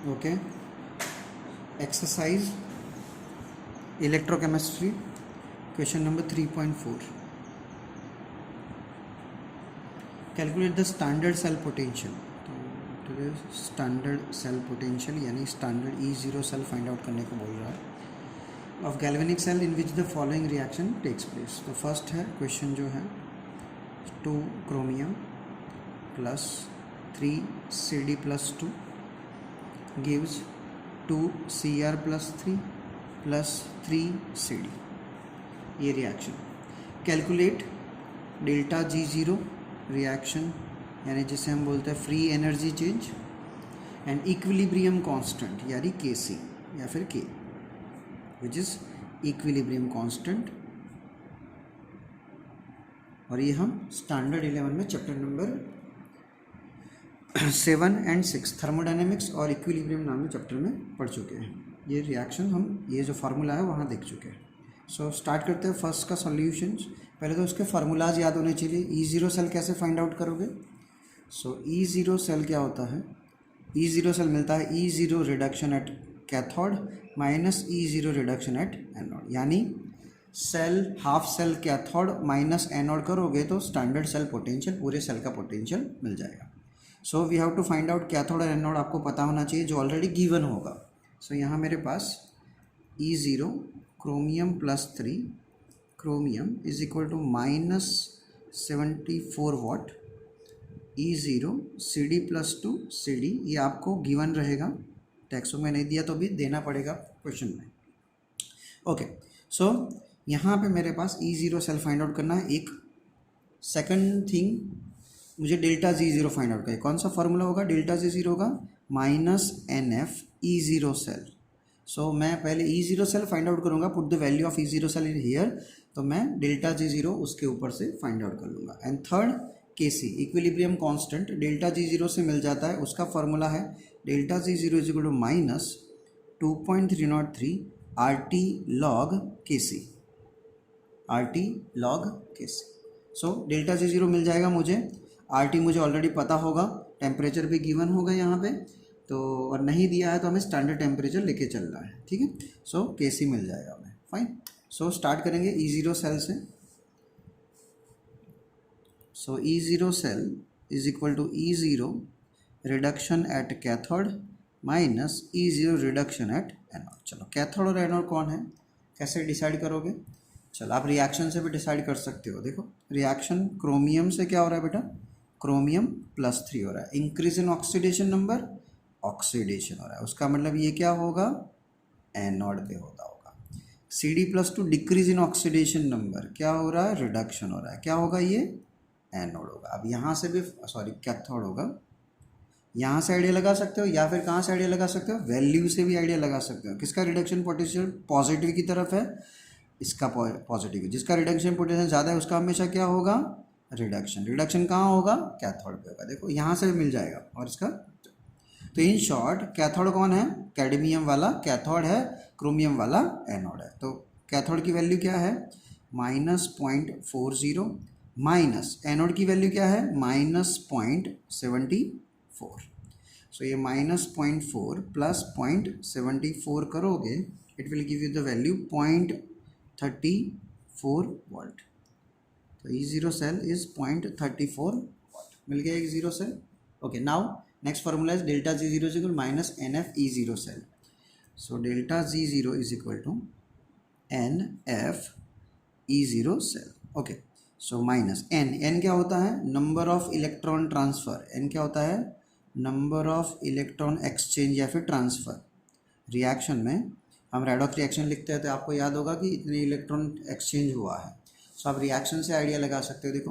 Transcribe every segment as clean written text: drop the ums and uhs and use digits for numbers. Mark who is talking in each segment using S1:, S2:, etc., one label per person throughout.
S1: Okay, exercise electrochemistry, question number 3.4. Calculate the standard cell potential. तो standard cell potential यानी standard E0 cell find out करने को बोल रहा है of galvanic cell in which the following reaction takes place. तो first है question जो है 2 chromium plus 3 CD plus 2 gives 2 Cr plus 3 plus 3 CD. ये reaction. Calculate delta G0 reaction यानी जिसे हम बोलते हैं free energy change and equilibrium constant यानी Kc या फिर K which is equilibrium constant. और ये हम स्टैंडर्ड 11 में चैप्टर नंबर 7 एंड 6 थर्मोडायनेमिक्स और इक्विलिब्रियम नाम के चैप्टर में पढ़ चुके हैं. ये रिएक्शन हम ये जो फार्मूला है वहाँ देख चुके हैं. सो स्टार्ट करते हैं फर्स्ट का सॉल्यूशंस. पहले तो उसके फार्मूलाज याद होने चाहिए. E0 सेल कैसे फाइंड आउट करोगे? सो E0 सेल क्या होता है? E0 सेल मिलता है E0 reduction at cathode minus E0 reduction at anode. यानी cell half cell cathode minus anode करोगे तो स्टैंडर्ड सेल पोटेंशियल पूरे सेल का पोटेंशियल मिल जाएगा. So we have to find out cathode और एनोड आपको पता होना चाहिए जो ऑलरेडी गिवन होगा. सो यहाँ मेरे पास E0 chromium plus 3 chromium is equal to minus 74 watt. E0 CD plus 2 CD ये आपको गिवन रहेगा. टेक्स्ट में नहीं दिया तो भी देना पड़ेगा क्वेश्चन में. ओके सो यहाँ पे मेरे पास E0 सेल फाइंड आउट करना है. एक सेकंड थिंग मुझे डेल्टा G0 फाइंड आउट करना है. कौन सा फार्मूला होगा डेल्टा G0 का? Minus NF E0 cell. सो मैं पहले E0 सेल फाइंड आउट करूँगा. Put the value of E0 cell in here. तो मैं डेल्टा G0 उसके ऊपर से फाइंड आउट कर लूँगा. And third Kc equilibrium constant delta G0 से मिल जाता है. उसका फार्मूला है delta G0 is equal to minus 2.303 RT log Kc. RT log Kc. So delta G0 मिल जाएगा मुझे. RT मुझे ऑलरेडी पता होगा. टेम्परेचर भी गिवन होगा यहाँ पे तो, और नहीं दिया है तो हमें स्टैंडर्ड टेम्परेचर लेके चलना है. ठीक है. सो Kc मिल जाएगा हमें. फाइन. सो स्टार्ट करेंगे E0 सेल से. So E0 cell is equal to E0 reduction at cathode minus E0 reduction at anode. चलो कैथोड और एनोड कौन है कैसे डिसाइड करोगे? चलो आप रिएक्शन से भी डिसाइड कर सकते हो. देखो रिएक्शन क्रोमियम से क्या हो रहा है बेटा? क्रोमियम प्लस 3 हो रहा है. Increase in oxidation number oxidation हो रहा है. उसका मतलब ये क्या होगा? एनोड पे होता होगा. CD plus 2 decrease in oxidation number क्या हो रहा है? रिडक्शन हो रहा है. क्या होगा? ये एनोड होगा. अब यहाँ से भी कैथोड होगा. यहाँ से आइडिया लगा सकते हो या फिर कहाँ से आइडिया लगा सकते हो? वैल्यू से भी आइडिया लगा सकते हो. किसका रिडक्शन पोटेंशियल पॉजिटिव की तरफ है? इसका पॉजिटिव. जिसका रिडक्शन पोटेंशियल ज़्यादा है उसका हमेशा क्या होगा? रिडक्शन. रिडक्शन कहाँ होगा? कैथोड पे होगा. देखो यहाँ से भी मिल जाएगा. और इसका तो इन शॉर्ट कैथोड कौन है? कैडमियम वाला कैथोड है. क्रोमियम वाला एनोड है. तो कैथोड की वैल्यू क्या है? माइनस 0.40 माइनस एनोड की वैल्यू क्या है? माइनस 0.74. सो ये माइनस 0.4 प्लस 0.74 करोगे it will give you the value 0.34 volt. तो E0 सेल इज 0.34 वोल्ट. मिल गया E0 cell. Okay now next formula is delta G0 is equal minus NF E0 cell. So delta G0 is equal to NF E0 cell. Okay so minus N क्या होता है? Number of electron transfer. N क्या होता है? Number of electron exchange या फिर transfer. Reaction में हम रेडॉक्स रिएक्शन लिखते हैं तो आपको याद होगा कि इतने इलेक्ट्रॉन एक्सचेंज हुआ है. सो आप रिएक्शन से आइडिया लगा सकते हो. देखो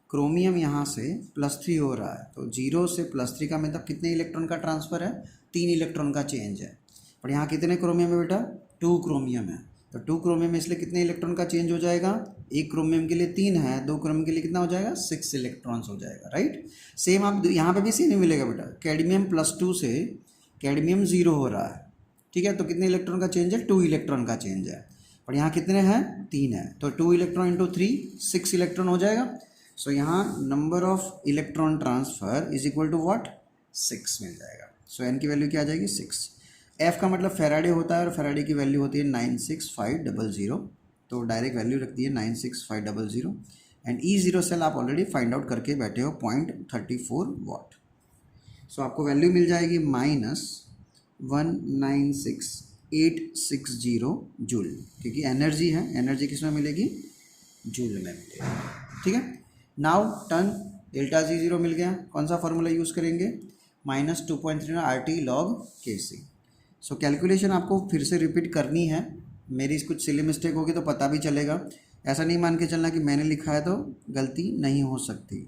S1: क्रोमियम यहाँ से +3 हो रहा है तो 0 से +3 का मतलब कितने इलेक्ट्रॉन का ट्रांसफ़र है? 3 इलेक्ट्रॉन का चेंज है. पर यहाँ कितने क्रोमियम है बेटा? 2 क्रोमियम है. तो 2 क्रोमियम इसलिए कितने इलेक्ट्रॉन का चेंज हो जाएगा? 1 क्रोमियम के लिए 3 है. 2 क्रोमियम के लिए कितना हो जाएगा? 6 इलेक्ट्रॉन्स हो जाएगा. राइट. सेम आप यहाँ पे भी सेम मिलेगा बेटा. कैडमियम +2 से कैडमियम 0 हो रहा है. ठीक है. तो कितने इलेक्ट्रॉन का चेंज है? 2 इलेक्ट्रॉन का चेंज है. और यहाँ कितने हैं? 3 है. तो 2 इलेक्ट्रॉन इंटू 3 6 इलेक्ट्रॉन हो जाएगा. सो यहाँ number of electron transfer is equal to what? 6 मिल जाएगा। सो एन की वैल्यू क्या आ जाएगी 6। एफ का मतलब फेराडे होता है और फेराडे की वैल्यू होती है 96500, तो डायरेक्ट वैल्यू रख दी है 96500। एंड E0 सेल आप ऑलरेडी फाइंड आउट करके बैठे हो 0.34 वाट। सो आपको वैल्यू मिल जाएगी -196,860 जूल, क्योंकि एनर्जी है, एनर्जी किस में मिलेगी, जूल में मिलेगी। ठीक है, now turn delta G zero मिल गया, कौन सा फॉर्मूला यूज़ करेंगे, -2.3 RT log KC। So calculation आपको फिर से रिपीट करनी है, मेरी कुछ सिली मिस्टेक होगी तो पता भी चलेगा, ऐसा नहीं मान के चलना कि मैंने लिखा है तो गलती नहीं हो सकती।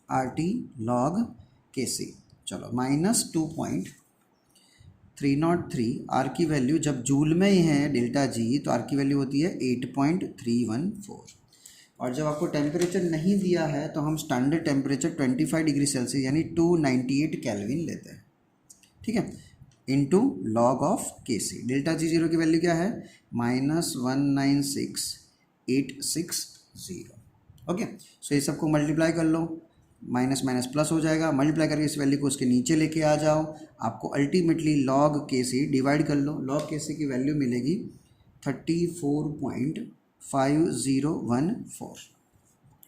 S1: RT log KC, चलो -2.303, आर की वैल्यू जब जूल में ही है डेल्टा जी तो आर की वैल्यू होती है 8.314। और जब आपको टेम्परेचर नहीं दिया है तो हम स्टैंडर्ड टेम्परेचर 25 डिग्री सेल्सियस यानी 298 केल्विन लेते हैं। ठीक है, into log of KC। Delta G zero की वैल्यू क्या है, -196,860। ओके, सो ये सबको मल्टीप्लाई कर लो, माइनस माइनस प्लस हो जाएगा, मल्टीप्लाई करके इस वैल्यू को उसके नीचे लेके आ जाओ, आपको अल्टीमेटली लॉग KC डिवाइड कर लो, लॉग KC की वैल्यू मिलेगी 34.5014।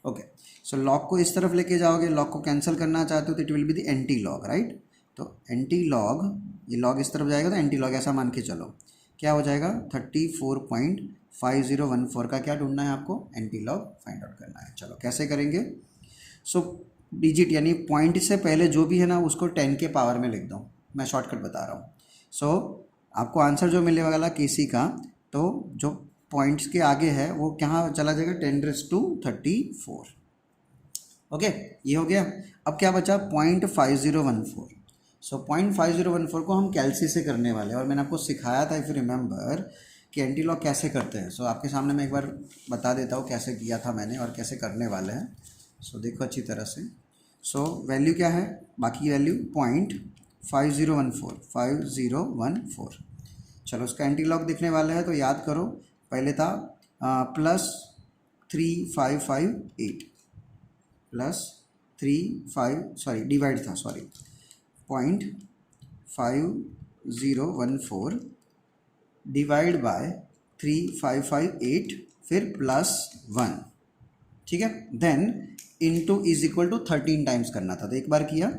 S1: ओके, सो लॉग को इस तरफ लेके जाओगे, लॉग को कैंसिल करना चाहते हो तो it will be the anti log, right. तो एंटी लॉग, ये लॉग इस तरफ जाएगा तो एंटी लॉग ऐसा मान के चलो, क्या हो जाएगा 34.5014 का क्या ढूंढना है आपको, एंटी लॉग फाइंड आउट करना है। चलो कैसे करेंगे, सो डिजिट यानी पॉइंट से पहले जो भी है ना उसको 10 के पावर में लिख दो, मैं शॉर्टकट बता रहा हूँ। सो आपको आंसर जो मिलने वाला KC का, तो जो पॉइंट्स के आगे है वो कहाँ चला जाएगा, 10⁻34। ओके, ये हो गया। अब क्या बचा, 0.5014। सो 0.5014 को हम कैलसी से करने वाले हैं, और मैंने आपको सिखाया था इफ़ यू रिमेंबर कि एंटी लॉग कैसे करते हैं। सो आपके सामने मैं एक बार बता देता हूँ कैसे किया था मैंने और कैसे करने वाले हैं। सो देखो अच्छी तरह से। सो वैल्यू क्या है, बाकी वैल्यू 0.5014। चलो उसका एंटी लॉग दिखने वाला है तो याद करो, पहले था +3558 डिवाइड था 0.5014 डिवाइड बाय 3558 फिर +1। ठीक है, then into is equal to 13 times करना था, तो एक बार किया,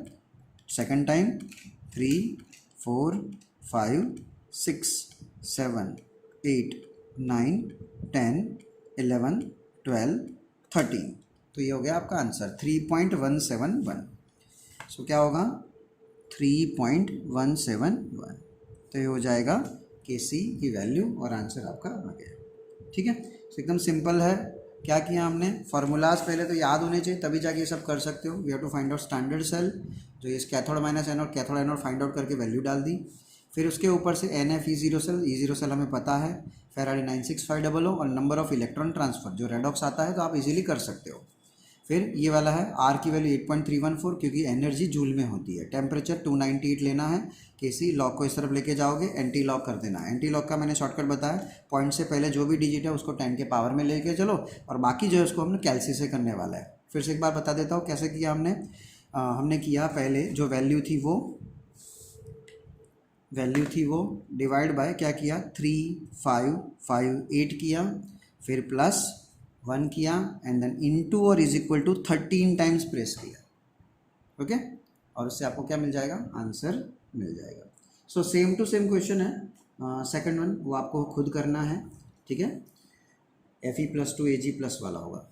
S1: सेकंड टाइम 3 4 5 6 7 8 9 10 11 12 13, तो ये हो गया आपका आंसर 3.171। सो क्या होगा 3.171, तो ये हो जाएगा KC की वैल्यू और आंसर आपका आ गया। ठीक है, तो एकदम सिंपल है। क्या किया हमने, फार्मूलाज पहले तो याद होने चाहिए तभी जाके ये सब कर सकते हो। We have to find out standard cell, जो इस cathode minus anode, cathode anode find out करके वैल्यू डाल दी। फिर उसके ऊपर से NF E0 cell, E0 cell हमें पता है, फेराडे 96500 और नंबर ऑफ इलेक्ट्रॉन ट्रांसफर जो रेडॉक्स आता है तो आप इजीली कर सकते हो। फिर ये वाला है R की वैल्यू 8.314 क्योंकि एनर्जी जूल में होती है, टेम्परेचर 298 लेना है। KC लॉग को इस तरफ लेके जाओगे, एंटी लॉग कर देना। एंटी लॉग का मैंने शॉर्टकट बताया, पॉइंट से पहले जो भी डिजिट है उसको 10 के पावर में लेके चलो, और बाकी जो है उसको हमने कैलसी से करने वाला है। फिर से एक बार बता देता हूँ कैसे किया हमने। हमने किया पहले जो वैल्यू थी वो डिवाइड बाय क्या किया, 3558 किया, फिर +1 किया, एंड देन इनटू और is equal to 13 times press किया। ओके, और उससे आपको क्या मिल जाएगा, आंसर मिल जाएगा। So same to same question है, सेकंड वन वो आपको खुद करना है। ठीक है, Fe+2 Ag+ वाला होगा।